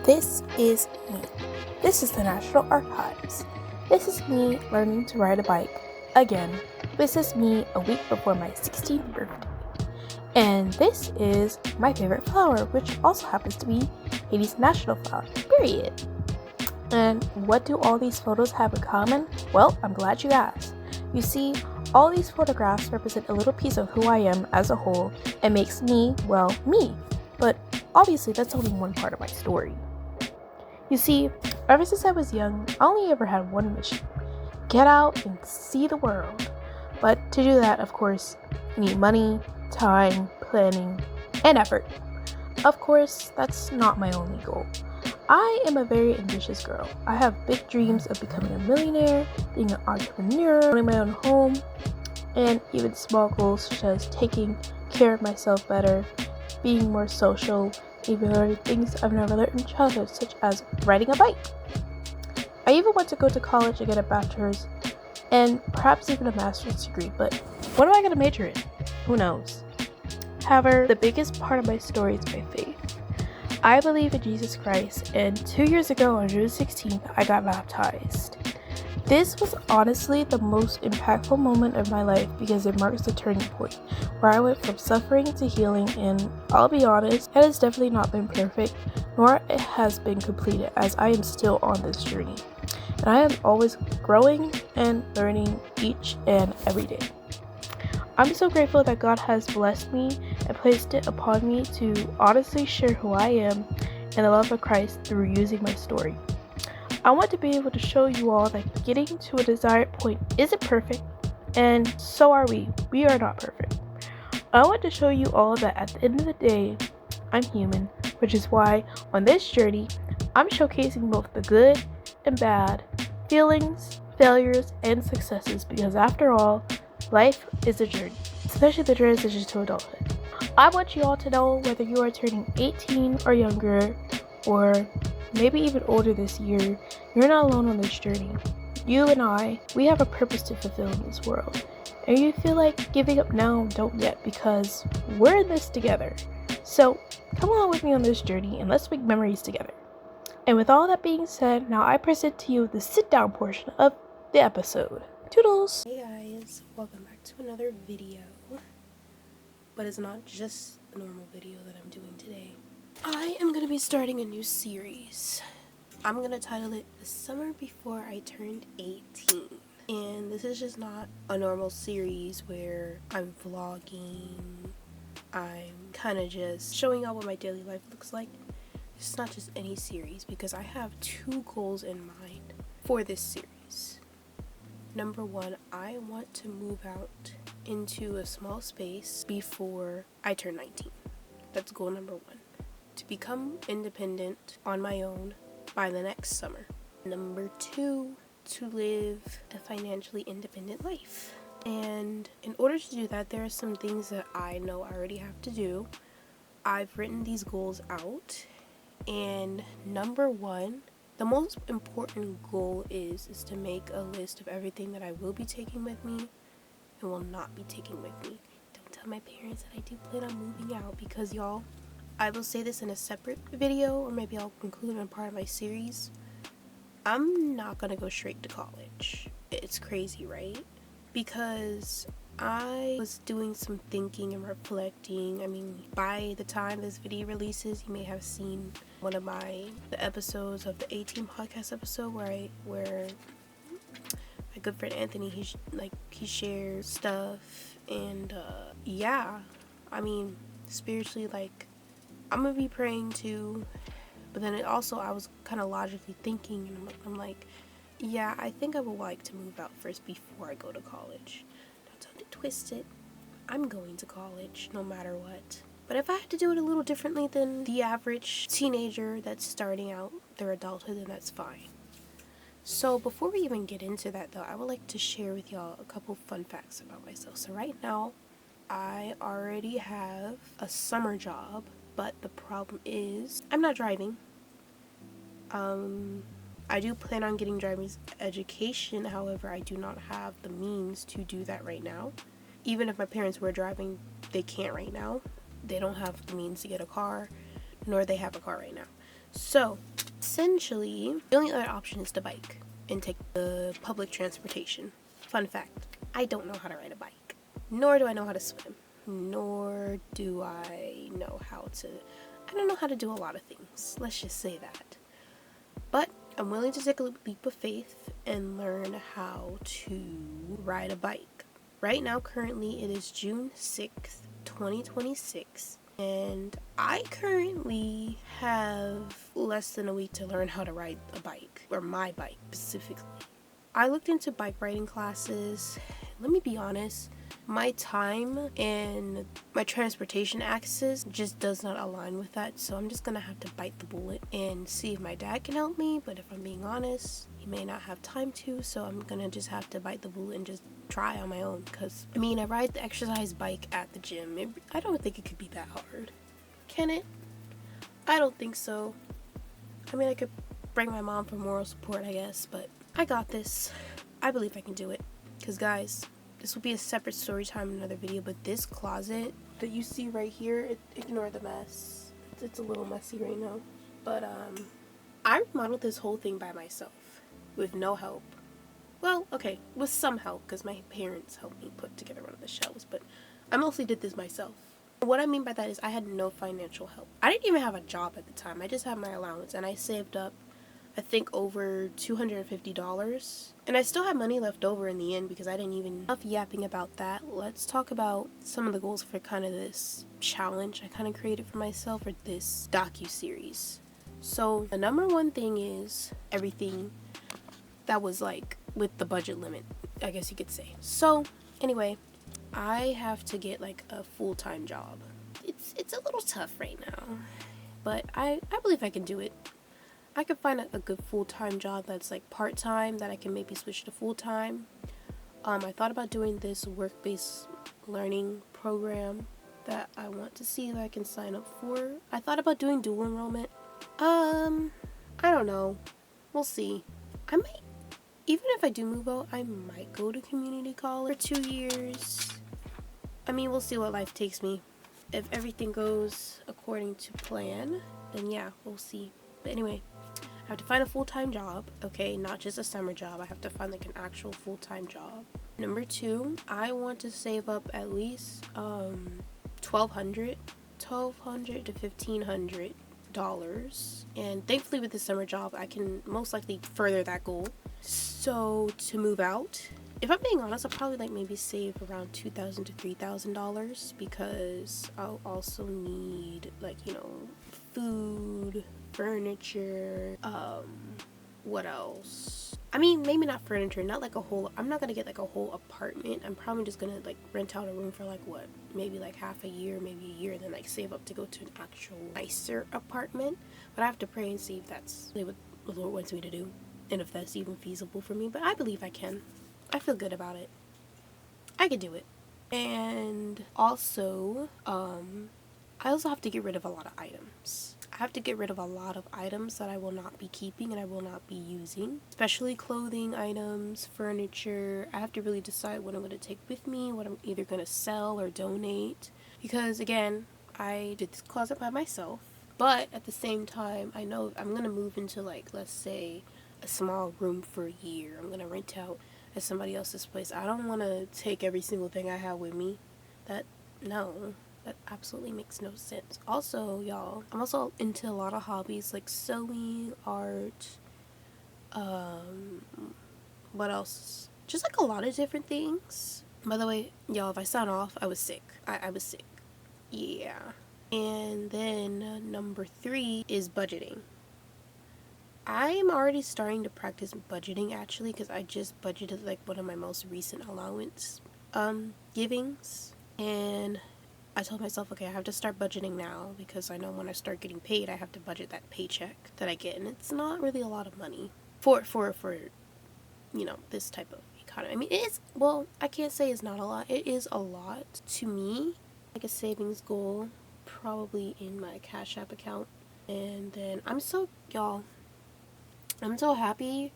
This is me. This is the National Archives. This is me learning to ride a bike. Again, this is me a week before my 16th birthday. And this is my favorite flower, which also happens to be Haiti's national flower, period. And what do all these photos have in common? Well, I'm glad you asked. You see, all these photographs represent a little piece of who I am as a whole and makes me, well, me. But obviously that's only one part of my story. You see, ever since I was young, I only ever had one mission: get out and see the world. But to do that, of course, you need money, time, planning, and effort. Of course, that's not my only goal. I am a very ambitious girl. I have big dreams of becoming a millionaire, being an entrepreneur, owning my own home, and even small goals such as taking care of myself better, being more social, even learning things I've never learned in childhood, such as riding a bike. I even want to go to college and get a bachelor's and perhaps even a master's degree, but what am I going to major in? Who knows? However, the biggest part of my story is my faith. I believe in Jesus Christ, and 2 years ago on June 16th, I got baptized. This was honestly the most impactful moment of my life because it marks the turning point where I went from suffering to healing, and I'll be honest, it has definitely not been perfect, nor it has been completed, as I am still on this journey. And I am always growing and learning each and every day. I'm so grateful that God has blessed me and placed it upon me to honestly share who I am and the love of Christ through using my story. I want to be able to show you all that getting to a desired point isn't perfect, and so are we. We are not perfect. I want to show you all that at the end of the day, I'm human, which is why on this journey, I'm showcasing both the good and bad, feelings, failures, and successes, because after all, life is a journey, especially the transition to adulthood. I want you all to know, whether you are turning 18 or younger, or maybe even older this year, you're not alone on this journey. You and I, we have a purpose to fulfill in this world. And you feel like giving up now, don't yet, because we're in this together. So come along with me on this journey and let's make memories together. And with all that being said, now I present to you the sit down portion of the episode. Toodles! Hey guys, welcome back to another video. But it's not just a normal video that I'm doing today. I am going to be starting a new series. I'm going to title it The Summer Before I Turned 18. And this is just not a normal series where I'm vlogging. I'm kind of just showing y'all what my daily life looks like. It's not just any series, because I have two goals in mind for this series. Number one, I want to move out into a small space before I turn 19. That's goal number one. To become independent on my own by the next summer. Number two, to live a financially independent life. And in order to do that, there are some things that I know I already have to do. I've written these goals out, and number one, the most important goal is to make a list of everything that I will be taking with me and will not be taking with me. Don't tell my parents that I do plan on moving out, because y'all, I will say this in a separate video, or maybe I'll include it in part of my series. I'm not gonna go straight to college. It's crazy, right? Because I was doing some thinking and reflecting. I mean, by the time this video releases, you may have seen one of the episodes of the 18 podcast episode where my good friend Anthony, he shares stuff, and yeah, I mean, spiritually, like, I'm gonna be praying too, but then I was kind of logically thinking, and I'm like, yeah, I think I would like to move out first before I go to college. Don't twist it. I'm going to college no matter what. But if I had to do it a little differently than the average teenager that's starting out their adulthood, then that's fine. So before we even get into that though, I would like to share with y'all a couple fun facts about myself. So right now, I already have a summer job, but the problem is I'm not driving. I do plan on getting driver's education, however, I do not have the means to do that right now. Even if my parents were driving, they can't right now. They don't have the means to get a car, nor they have a car right now. So Essentially, the only other option is to bike and take the public transportation. Fun fact, I don't know how to ride a bike, nor do I know how to swim, nor do I know how to, I don't know how to do a lot of things, let's just say that. But I'm willing to take a leap of faith and learn how to ride a bike. Right now, currently, it is June 6th, 2026. And I currently have less than a week to learn how to ride a bike, or my bike specifically. I looked into bike riding classes. Let me be honest, my time and my transportation access just does not align with that, so I'm just gonna have to bite the bullet and see if my dad can help me. But if I'm being honest, he may not have time to, so I'm gonna just have to bite the bullet and just try on my own. Because I mean, I ride the exercise bike at the gym. I don't think it could be that hard. Can it? I don't think so. I mean, I could bring my mom for moral support, I guess, but I got this. I believe I can do it. Because guys, this will be a separate story time in another video, but this closet that you see right here, ignore the mess. It's a little messy right now. But I remodeled this whole thing by myself with no help. Well, okay, with some help because my parents helped me put together one of the shelves, but I mostly did this myself. What I mean by that is I had no financial help. I didn't even have a job at the time. I just had my allowance, and I saved up, I think, over $250. And I still had money left over in the end because I didn't even... Enough yapping about that. Let's talk about some of the goals for kind of this challenge I kind of created for myself, or this docu-series. So the number one thing is everything that was like with the budget limit, I guess you could say. So anyway, I have to get like a full-time job. It's a little tough right now, but I believe I can do it. I could find a good full-time job that's like part-time that I can maybe switch to full-time. I thought about doing this work-based learning program that I want to see if I can sign up for. I thought about doing dual enrollment. I don't know. We'll see. I might, even if I do move out, I might go to community college for 2 years. I mean, we'll see what life takes me. If everything goes according to plan, then yeah, we'll see. But anyway, I have to find a full-time job, okay? Not just a summer job. I have to find like an actual full-time job. Number 2, I want to save up at least $1,200 to $1,500. And thankfully with the summer job, I can most likely further that goal. So to move out, if I'm being honest, I'll probably like maybe save around $2,000 to $3,000 because I'll also need like, you know, food, furniture, what else? I mean, maybe not furniture, not like a whole, I'm not gonna get like a whole apartment. I'm probably just gonna like rent out a room for like what, maybe like half a year, maybe a year, and then like save up to go to an actual nicer apartment. But I have to pray and see if that's really what the Lord wants me to do, and if that's even feasible for me. But I believe I can. I feel good about it. I could do it. And also, I also have to get rid of a lot of items. I have to get rid of a lot of items that I will not be keeping and I will not be using, especially clothing items, furniture. I have to really decide what I'm going to take with me, what I'm either going to sell or donate, because again, I did this closet by myself, but at the same time, I know I'm going to move into like, let's say, a small room for a year. I'm going to rent out at somebody else's place. I don't want to take every single thing I have with me. That absolutely makes no sense. Also, y'all, I'm also into a lot of hobbies like sewing, art, what else? Just like a lot of different things. By the way, y'all, if I sound off, I was sick. I was sick. Yeah. And then number 3 is budgeting. I'm already starting to practice budgeting actually, because I just budgeted like one of my most recent allowance givings, and I told myself, okay, I have to start budgeting now because I know when I start getting paid, I have to budget that paycheck that I get, and it's not really a lot of money for you know, this type of economy. I mean, it is, well, I can't say it's not a lot. It is a lot to me. Like a savings goal, probably in my Cash App account, and then I'm so happy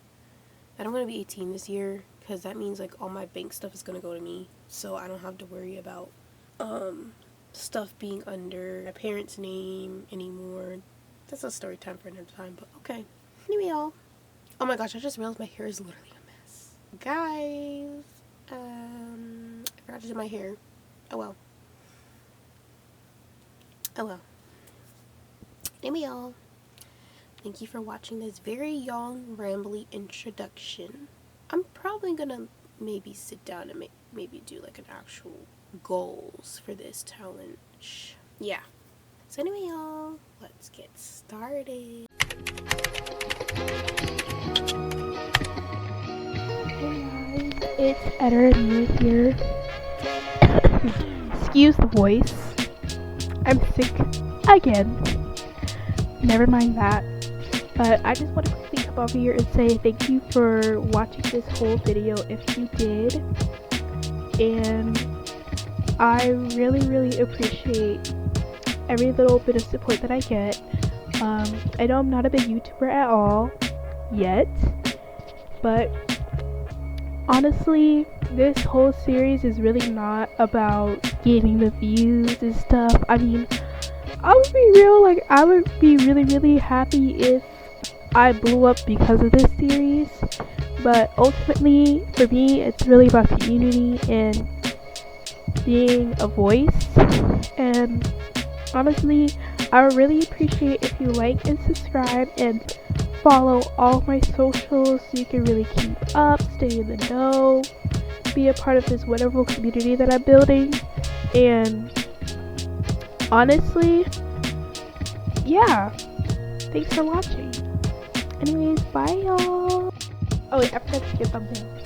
that I'm gonna be 18 this year, because that means like all my bank stuff is gonna go to me, so I don't have to worry about stuff being under my parents' name anymore. That's a story time for another time, but okay. Anyway, y'all. Oh my gosh, I just realized my hair is literally a mess. Guys, I forgot to do my hair. Oh well. Oh well. Anyway, y'all. Thank you for watching this very young, rambly introduction. I'm probably gonna maybe sit down and maybe do like an actual goals for this challenge. Yeah. So anyway, y'all, let's get started. Hey guys, it's Editor here. Excuse the voice. I'm sick again. Never mind that. But I just want to quickly come over here and say thank you for watching this whole video if you did. And I really appreciate every little bit of support that I get. I know I'm not a big YouTuber at all yet, but honestly, this whole series is really not about getting the views and stuff. I mean, I would be real, like, I would be really happy if I blew up because of this series, but ultimately, for me, it's really about community and being a voice. And honestly, I would really appreciate if you like and subscribe and follow all my socials so you can really keep up, stay in the know, be a part of this wonderful community that I'm building. And honestly, yeah, thanks for watching. Anyways, bye y'all. Oh wait, I forgot to get thumbnail.